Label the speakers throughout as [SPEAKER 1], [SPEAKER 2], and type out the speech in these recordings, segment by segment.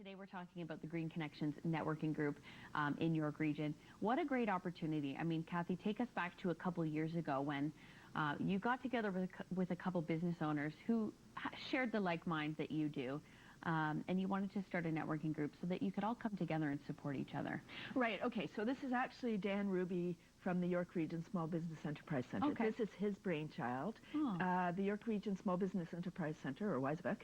[SPEAKER 1] Today we're talking about the Green Connections networking group in York Region. What a great opportunity. I mean, Kathy, take us back to a couple of years ago when you got together with a couple business owners who shared the like mind that you do. And you wanted to start a networking group so that you could all come together and support each other.
[SPEAKER 2] Right, okay, so this is actually Dan Ruby from the York Region Small Business Enterprise Center.
[SPEAKER 1] Okay.
[SPEAKER 2] This is his brainchild.
[SPEAKER 1] Oh.
[SPEAKER 2] The York Region Small Business Enterprise Center, or WISEBEC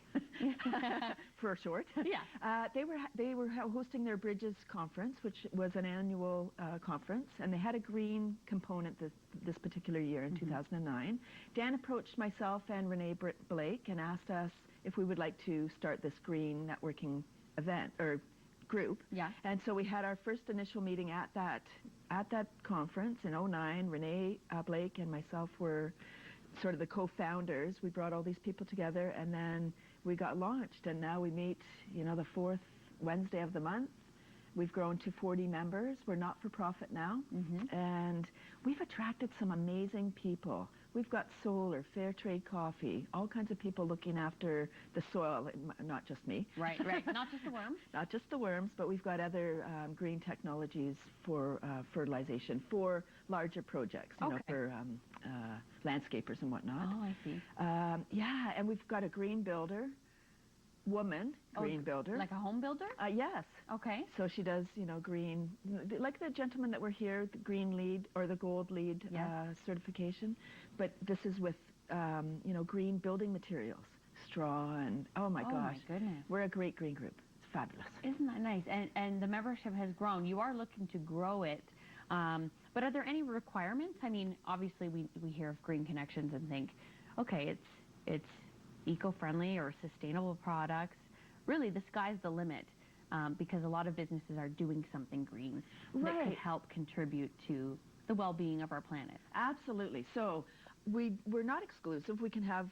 [SPEAKER 2] for short.
[SPEAKER 1] Yeah.
[SPEAKER 2] They were hosting their Bridges Conference, which was an annual conference, and they had a green component this particular year in 2009. Dan approached myself and Renee Blake and asked us if we would like to start this green networking event or group.
[SPEAKER 1] Yeah.
[SPEAKER 2] And so we had our first initial meeting at that conference in 2009. Renee Blake and myself were sort of the co-founders. We brought all these people together, and then we got launched, and now we meet, the fourth Wednesday of the month. We've grown to 40 members. We're not for profit now, and we've attracted some amazing people. We've got solar, fair trade coffee, all kinds of people looking after the soil, not just me.
[SPEAKER 1] Right, not just the worms.
[SPEAKER 2] Not just the worms, but we've got other green technologies for fertilization, for larger projects, for landscapers and whatnot.
[SPEAKER 1] Oh, I see.
[SPEAKER 2] Yeah, and we've got a green builder, green builder.
[SPEAKER 1] Like a home builder?
[SPEAKER 2] Yes.
[SPEAKER 1] Okay.
[SPEAKER 2] So she does, green, like the gentleman that we're here, the green lead or the gold lead certification. But this is with, green building materials, straw, and oh my gosh.
[SPEAKER 1] Oh my goodness.
[SPEAKER 2] We're a great green group. It's fabulous.
[SPEAKER 1] Isn't that nice? And the membership has grown. You are looking to grow it. But are there any requirements? I mean, obviously we hear of Green Connections and think, okay, it's eco-friendly or sustainable products. Really, the sky's the limit because a lot of businesses are doing something green that could help contribute to the well-being of our planet.
[SPEAKER 2] Absolutely. So we're not exclusive. We can have,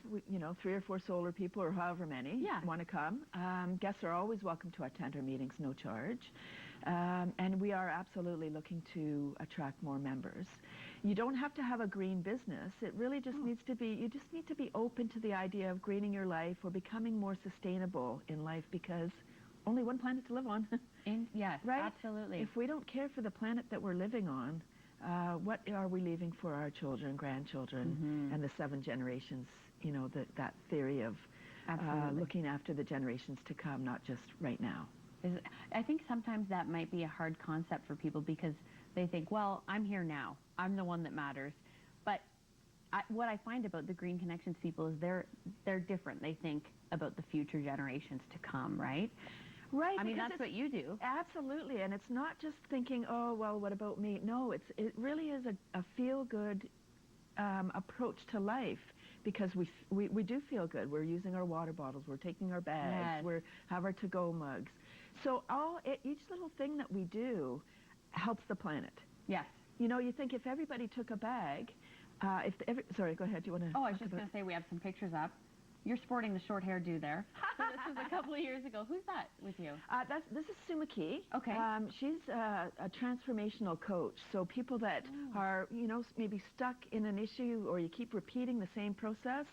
[SPEAKER 2] 3 or 4 solar people or however many want to come. Guests are always welcome to attend our meetings, no charge. And we are absolutely looking to attract more members. You don't have to have a green business. It really just needs to be, you just need to be open to the idea of greening your life or becoming more sustainable in life, because only one planet to live on.
[SPEAKER 1] Yes,
[SPEAKER 2] right?
[SPEAKER 1] Absolutely.
[SPEAKER 2] If we don't care for the planet that we're living on, what are we leaving for our children, grandchildren, and the 7 generations, that theory of looking after the generations to come, not just right now.
[SPEAKER 1] I think sometimes that might be a hard concept for people because they think, well, I'm here now. I'm the one that matters. But what I find about the Green Connections people is they're different. They think about the future generations to come, right?
[SPEAKER 2] Right.
[SPEAKER 1] I mean, that's what you do.
[SPEAKER 2] Absolutely. And it's not just thinking, oh, well, what about me? No, it really is a feel-good approach to life, because we do feel good. We're using our water bottles. We're taking our bags. We have our to-go mugs. So each little thing that we do helps the planet.
[SPEAKER 1] Yes.
[SPEAKER 2] You think if everybody took a bag, sorry, go ahead. Do you want to?
[SPEAKER 1] Oh, I was just going to say we have some pictures up. You're sporting the short hairdo there. So this was a couple of years ago. Who's that with you?
[SPEAKER 2] This is Sue McKee.
[SPEAKER 1] Okay.
[SPEAKER 2] She's a transformational coach. So people that are, maybe stuck in an issue or you keep repeating the same process,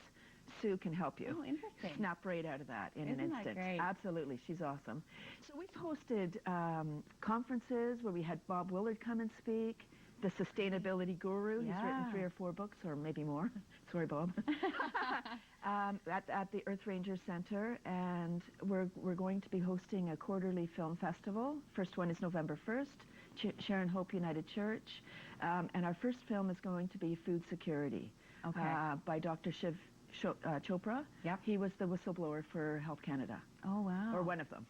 [SPEAKER 2] Sue can help you.
[SPEAKER 1] Oh, interesting.
[SPEAKER 2] Snap right out of that in an instant.
[SPEAKER 1] That great?
[SPEAKER 2] Absolutely. She's awesome. So we've hosted conferences where we had Bob Willard come and speak, the sustainability guru. He's written 3 or 4 books, or maybe more. Sorry, Bob. At the Earth Ranger Center, and we're going to be hosting a quarterly film festival. First one is November 1st, Sharon Hope United Church, and our first film is going to be Food Security by Dr. Shiv Chopra.
[SPEAKER 1] Yep.
[SPEAKER 2] He was the whistleblower for Health Canada.
[SPEAKER 1] Oh, wow.
[SPEAKER 2] Or one of them.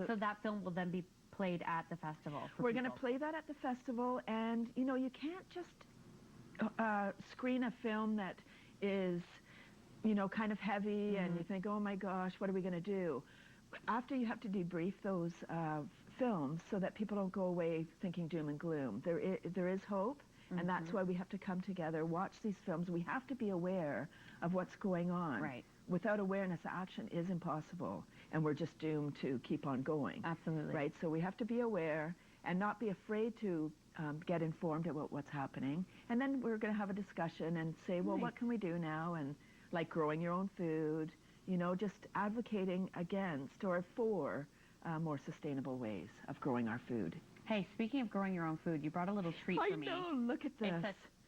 [SPEAKER 1] So that film will then be played at the festival.
[SPEAKER 2] We're going to play that at the festival, and you can't just screen a film that is kind of heavy and you think, oh my gosh, what are we going to do? After, you have to debrief those films so that people don't go away thinking doom and gloom. There is hope, and that's why we have to come together, watch these films. We have to be aware of what's going on.
[SPEAKER 1] Right.
[SPEAKER 2] Without awareness, action is impossible, and we're just doomed to keep on going.
[SPEAKER 1] Absolutely.
[SPEAKER 2] Right? So we have to be aware and not be afraid to get informed about what's happening. And then we're going to have a discussion and say, well, what can we do now? And like growing your own food, just advocating against or for more sustainable ways of growing our food.
[SPEAKER 1] Hey, speaking of growing your own food, you brought a little treat
[SPEAKER 2] I
[SPEAKER 1] for me.
[SPEAKER 2] know, look at this.
[SPEAKER 1] It's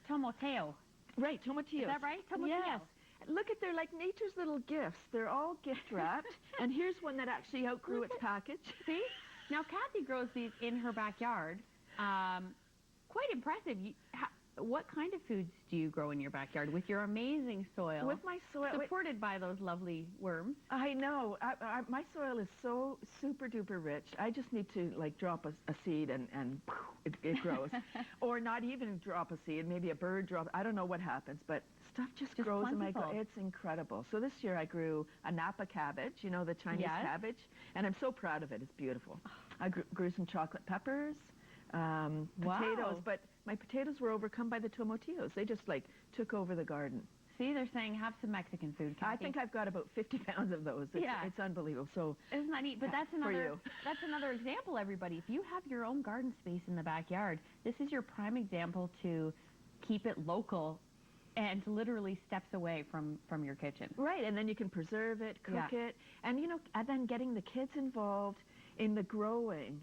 [SPEAKER 1] a tomoteo.
[SPEAKER 2] Right, tomatillos.
[SPEAKER 1] Is that right? Tomatillo.
[SPEAKER 2] Yes. Look at, they're like nature's little gifts. They're all gift wrapped. And here's one that actually outgrew its package.
[SPEAKER 1] See? Now, Kathy grows these in her backyard. Quite impressive. What kind of foods do you grow in your backyard with your amazing soil?
[SPEAKER 2] With my soil.
[SPEAKER 1] Supported by those lovely worms.
[SPEAKER 2] I know. My soil is so super duper rich. I just need to like drop a seed and it grows. Or not even drop a seed, maybe a bird drop. I don't know what happens, but stuff just grows in my garden. It's incredible. So this year I grew a Napa cabbage, you know, the Chinese cabbage, and I'm so proud of it. It's beautiful. I grew some chocolate peppers, potatoes, but my potatoes were overcome by the tomatillos. They just like took over the garden.
[SPEAKER 1] See, they're saying have some Mexican food, Kathy.
[SPEAKER 2] I think I've got about 50 pounds of those. It's unbelievable. So
[SPEAKER 1] isn't that neat? But that's another example, everybody. If you have your own garden space in the backyard, this is your prime example to keep it local and literally steps away from your kitchen.
[SPEAKER 2] Right, and then you can preserve it, cook it, and you know, and then getting the kids involved in the growing.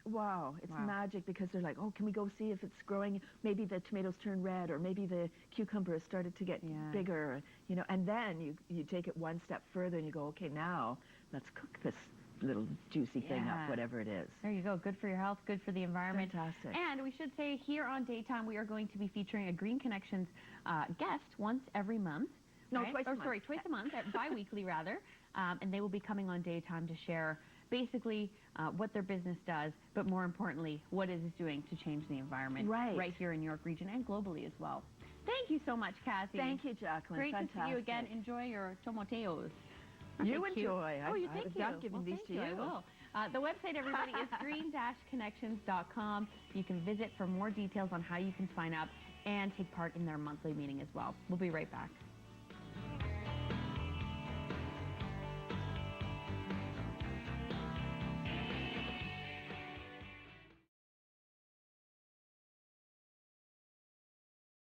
[SPEAKER 2] Wow, it's magic, because they're like, oh, can we go see if it's growing? Maybe the tomatoes turn red, or maybe the cucumber has started to get bigger, you know, and then you take it one step further and you go, okay, now let's cook this little juicy thing up, whatever it is.
[SPEAKER 1] There you go. Good for your health, good for the environment.
[SPEAKER 2] Fantastic.
[SPEAKER 1] And we should say here on Daytime, we are going to be featuring a Green Connections guest once every month.
[SPEAKER 2] No,
[SPEAKER 1] right?
[SPEAKER 2] twice a month.
[SPEAKER 1] Sorry, twice a month, bi-weekly rather. And they will be coming on Daytime to share basically what their business does, but more importantly, what it is doing to change the environment right here in New York region and globally as well. Thank you so much, Kathy.
[SPEAKER 2] Thank you, Jacqueline.
[SPEAKER 1] Great
[SPEAKER 2] Fantastic.
[SPEAKER 1] to see you again. Enjoy your tomatillos.
[SPEAKER 2] You enjoy.
[SPEAKER 1] Thank you.
[SPEAKER 2] I'm giving these to you.
[SPEAKER 1] I will. The website, everybody, is green-connections.com. You can visit for more details on how you can sign up and take part in their monthly meeting as well. We'll be right back.